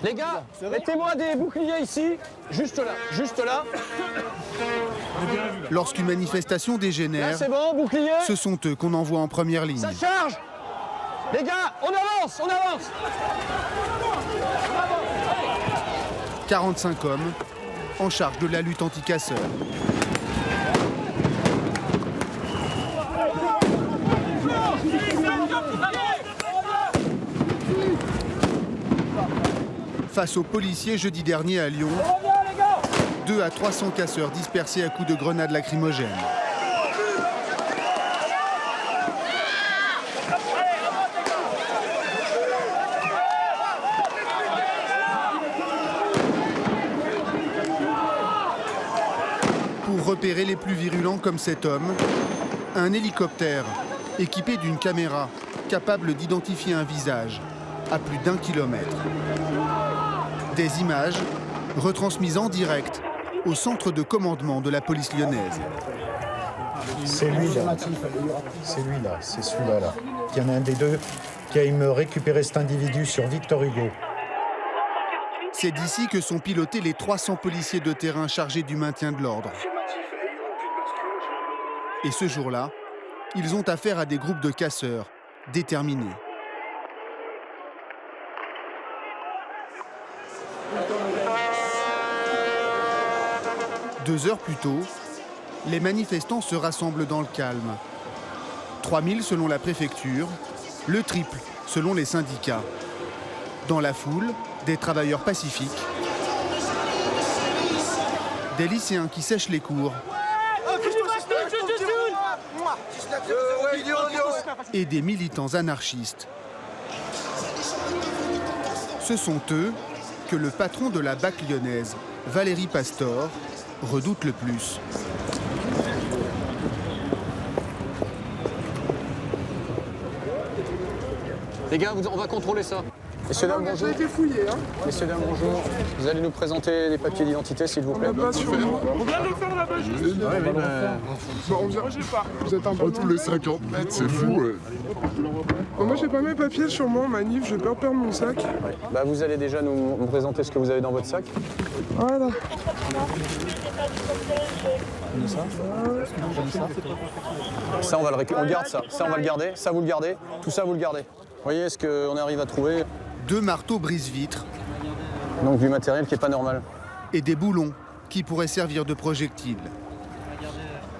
Les gars, mettez-moi des boucliers ici, juste là. Lorsqu'une manifestation dégénère, Là c'est bon, bouclier. ce sont eux qu'on envoie en première ligne. Ça charge. Les gars, on avance. 45 hommes en charge de la lutte anti-casseurs. Face aux policiers jeudi dernier à Lyon, 200 à 300 casseurs dispersés à coups de grenades lacrymogènes. Pour repérer les plus virulents comme cet homme, un hélicoptère équipé d'une caméra capable d'identifier un visage à plus d'1 kilomètre. Des images retransmises en direct au centre de commandement de la police lyonnaise. C'est lui-là, c'est celui-là. Il y en a un des deux qui a me récupérer cet individu sur Victor Hugo. C'est d'ici que sont pilotés les 300 policiers de terrain chargés du maintien de l'ordre. Et ce jour-là, ils ont affaire à des groupes de casseurs déterminés. Deux heures plus tôt, les manifestants se rassemblent dans le calme. 3000 selon la préfecture, le triple selon les syndicats. Dans la foule, des travailleurs pacifiques, des lycéens qui sèchent les cours et des militants anarchistes. Ce sont eux que le patron de la BAC lyonnaise, Valérie Pastor, redoute le plus. Les gars, on va contrôler ça. Messieurs, dames, bonjour. Ça a été fouillé, hein. Messieurs, dames, bonjour. Vous allez nous présenter les papiers d'identité, s'il vous plaît. On vient de le faire là-bas juste. Bon, on vient. Vous êtes un peu Tous les 50 mètres, c'est fou. Ouais. Bon, moi, j'ai pas mes papiers sur moi en manif, j'ai peur de perdre mon sac. Bah, vous allez déjà nous présenter ce que vous avez dans votre sac. Voilà. Ça, on va le récupérer. On garde ça. Ça, on va le garder. Ça, vous le gardez. Tout ça, vous le gardez. Vous voyez ce qu'on arrive à trouver? 2 marteaux brise-vitres Donc, du matériel qui n'est pas normal. et des boulons qui pourraient servir de projectiles.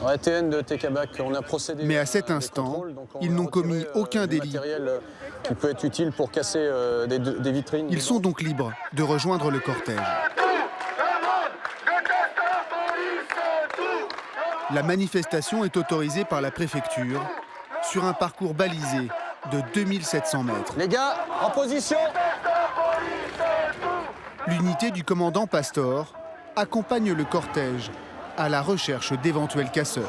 Ouais, TN de TKBAC, on a procédé. Mais à cet des instant, contrôles, donc on ils a n'ont retiré, commis aucun du délit. matériel qui peut être utile pour casser des vitrines. Ils sont donc libres de rejoindre le cortège. La manifestation est autorisée par la préfecture sur un parcours balisé de 2700 mètres. Les gars, en position. L'unité du commandant Pastor accompagne le cortège à la recherche d'éventuels casseurs.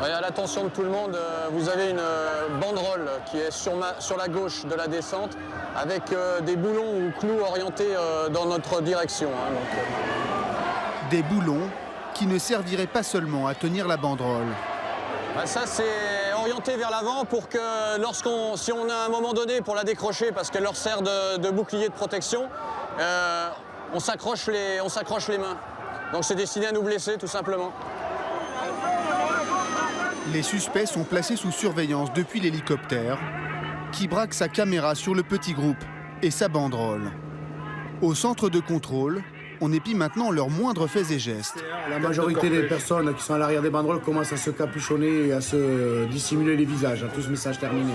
Ouais, à l'attention de tout le monde, vous avez une banderole qui est sur la gauche de la descente avec des boulons ou clous orientés dans notre direction. Hein, donc, Des boulons qui ne serviraient pas seulement à tenir la banderole. bah, ça, c'est orienté vers l'avant pour que si on a un moment donné pour la décrocher parce qu'elle leur sert de bouclier de protection, on s'accroche les mains. Donc c'est destiné à nous blesser tout simplement. Les suspects sont placés sous surveillance depuis l'hélicoptère qui braque sa caméra sur le petit groupe et sa banderole. Au centre de contrôle, on épie maintenant leurs moindres faits et gestes. La majorité des personnes qui sont à l'arrière des banderoles commencent à se capuchonner et à se dissimuler les visages. Tout ce message terminé.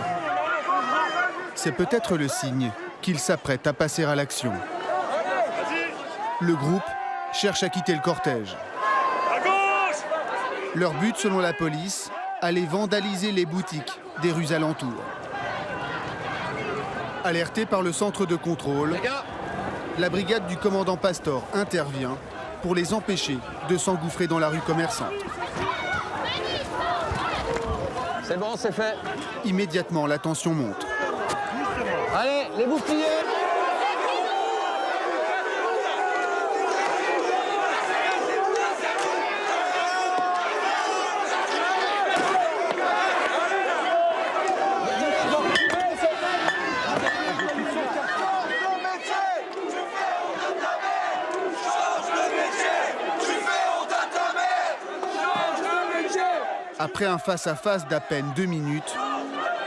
C'est peut-être le signe qu'ils s'apprêtent à passer à l'action. Le groupe cherche à quitter le cortège. Leur but, selon la police, aller vandaliser les boutiques des rues alentours. Alerté par le centre de contrôle, la brigade du commandant Pastor intervient pour les empêcher de s'engouffrer dans la rue commerçante. C'est bon, c'est fait. Immédiatement, la tension monte. Allez, les boucliers. Après un face-à-face d'à peine 2 minutes,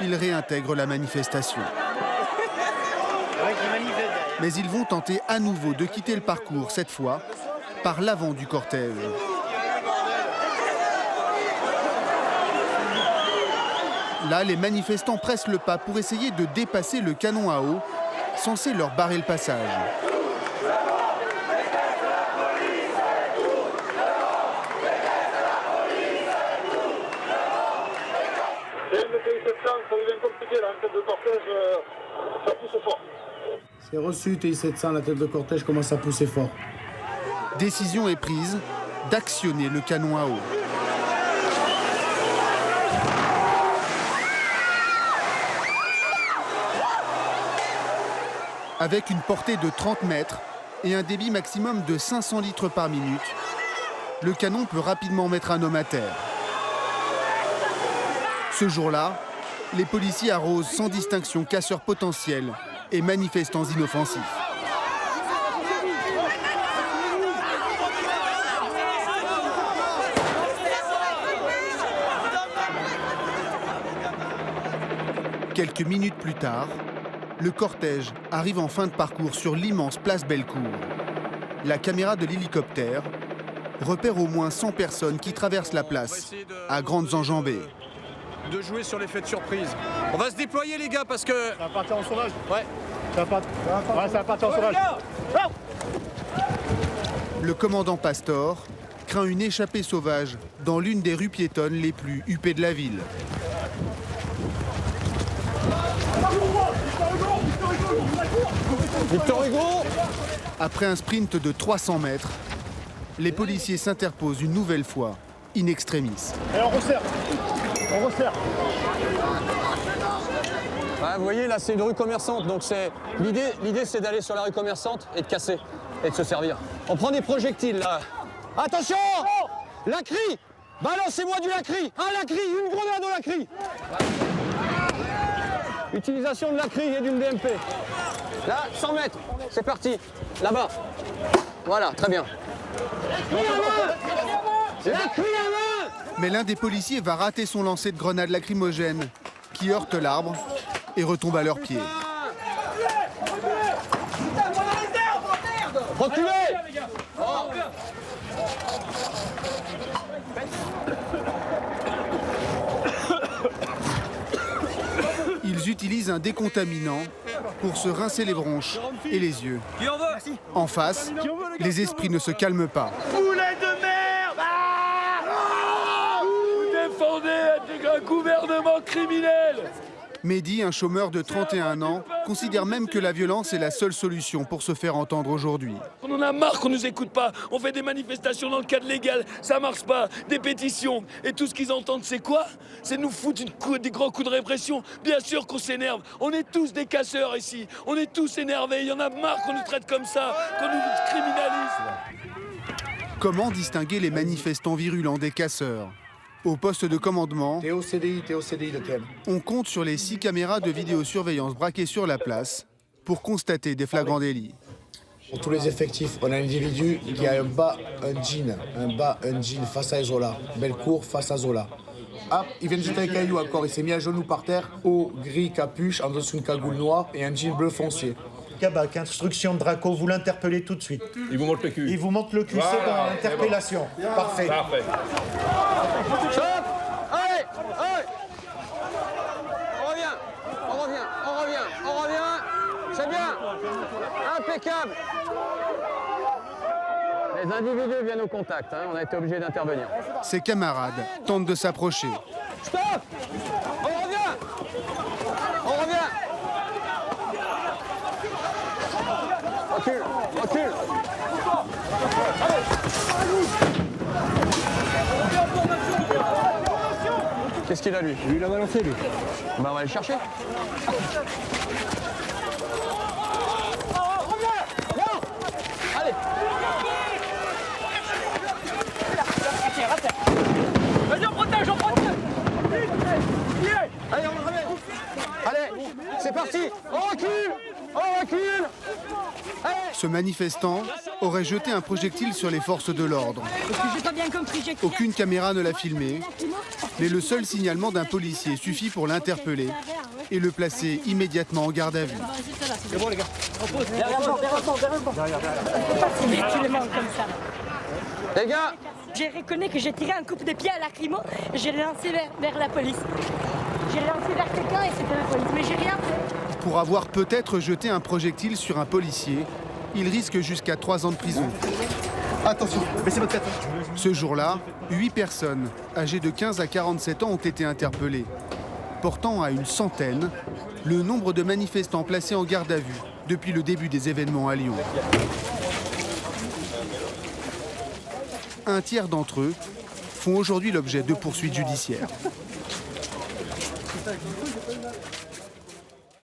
ils réintègrent la manifestation. Mais ils vont tenter à nouveau de quitter le parcours, cette fois par l'avant du cortège. Là, les manifestants pressent le pas pour essayer de dépasser le canon à eau, censé leur barrer le passage. C'est reçu, TI 700, la tête de cortège commence à pousser fort. Décision est prise d'actionner le canon à eau. Avec une portée de 30 mètres et un débit maximum de 500 litres par minute, le canon peut rapidement mettre un homme à terre. Ce jour-là, les policiers arrosent sans distinction casseurs potentiels et manifestants inoffensifs. Quelques minutes plus tard, le cortège arrive en fin de parcours sur l'immense place Bellecour. La caméra de l'hélicoptère repère au moins 100 personnes qui traversent la place, à grandes enjambées. De jouer sur l'effet de surprise. On va se déployer les gars parce que... Ça va partir en sauvage. Ouais. Ça va partir en sauvage. Le commandant Pastor craint une échappée sauvage dans l'une des rues piétonnes les plus huppées de la ville. Victor Hugo! Après un sprint de 300 mètres, les policiers s'interposent une nouvelle fois, in extremis. Et on resserre. On resserre. Ouais, vous voyez, là, c'est une rue commerçante. Donc l'idée, c'est d'aller sur la rue commerçante et de casser et de se servir. On prend des projectiles, là. Attention! Lacry! Balancez-moi du lacry! Un lacry! Une grenade au lacry! Utilisation de lacry et d'une DMP. Là, 100 mètres. C'est parti. Là-bas. Voilà, très bien. Lacry à main! Mais l'un des policiers va rater son lancer de grenade lacrymogène qui heurte l'arbre et retombe à leurs pieds. Reculez! Ils utilisent un décontaminant pour se rincer les bronches et les yeux. En face, les esprits ne se calment pas. Poulet de merde! Vous défendez un gouvernement criminel! Mehdi, un chômeur de 31 ans, considère même que la violence est la seule solution pour se faire entendre aujourd'hui. On en a marre qu'on nous écoute pas. On fait des manifestations dans le cadre légal, ça marche pas. Des pétitions. Et tout ce qu'ils entendent, c'est quoi? C'est nous foutre des grands coups de répression. Bien sûr qu'on s'énerve. On est tous des casseurs ici. On est tous énervés. Il y en a marre qu'on nous traite comme ça, qu'on nous criminalise. Comment distinguer les manifestants virulents des casseurs ? Au poste de commandement, TOCDI le thème. on compte sur les 6 caméras de vidéosurveillance braquées sur la place pour constater des flagrants délits. Pour tous les effectifs, on a un individu qui a un bas, un jean face à Zola. Bellecour face à Zola. Ah, il vient de jeter un caillou encore, il s'est mis à genoux par terre, haut, gris, capuche, en dessous une cagoule noire et un jean bleu foncier. Cabac, instruction de Draco, vous l'interpellez tout de suite. Il vous montre le cul. Il vous montre le cul, c'est dans l'interpellation. Parfait. Parfait. Stop! Allez! Allez! On revient! C'est bien! Impeccable! Les individus viennent au contact, hein. On a été obligé d'intervenir. Ses camarades tentent de s'approcher. Stop! On revient! Recule! Qu'est-ce qu'il a lui? Lui, il a balancé, lui. On va aller le chercher. Allez! Vas-y, on protège! Allez, on revient! Allez, c'est parti! On recule! Allez! Ce manifestant aurait jeté un projectile sur les forces de l'ordre. J'ai pas bien compris. Aucune caméra ne l'a filmé, Mais le seul signalement d'un policier suffit pour l'interpeller et le placer immédiatement en garde à vue. C'est bon les gars, derrière le banc comme ça. Les gars, J'ai reconnu que j'ai tiré un coup de pied à lacrymo et j'ai lancé vers la police. J'ai lancé vers quelqu'un et c'était la police, mais j'ai rien fait. Pour avoir peut-être jeté un projectile sur un policier, il risque jusqu'à 3 ans de prison. Attention, baissez votre tête. Ce jour-là, 8 personnes âgées de 15 à 47 ans ont été interpellées, portant à une centaine le nombre de manifestants placés en garde à vue depuis le début des événements à Lyon. Un tiers d'entre eux font aujourd'hui l'objet de poursuites judiciaires.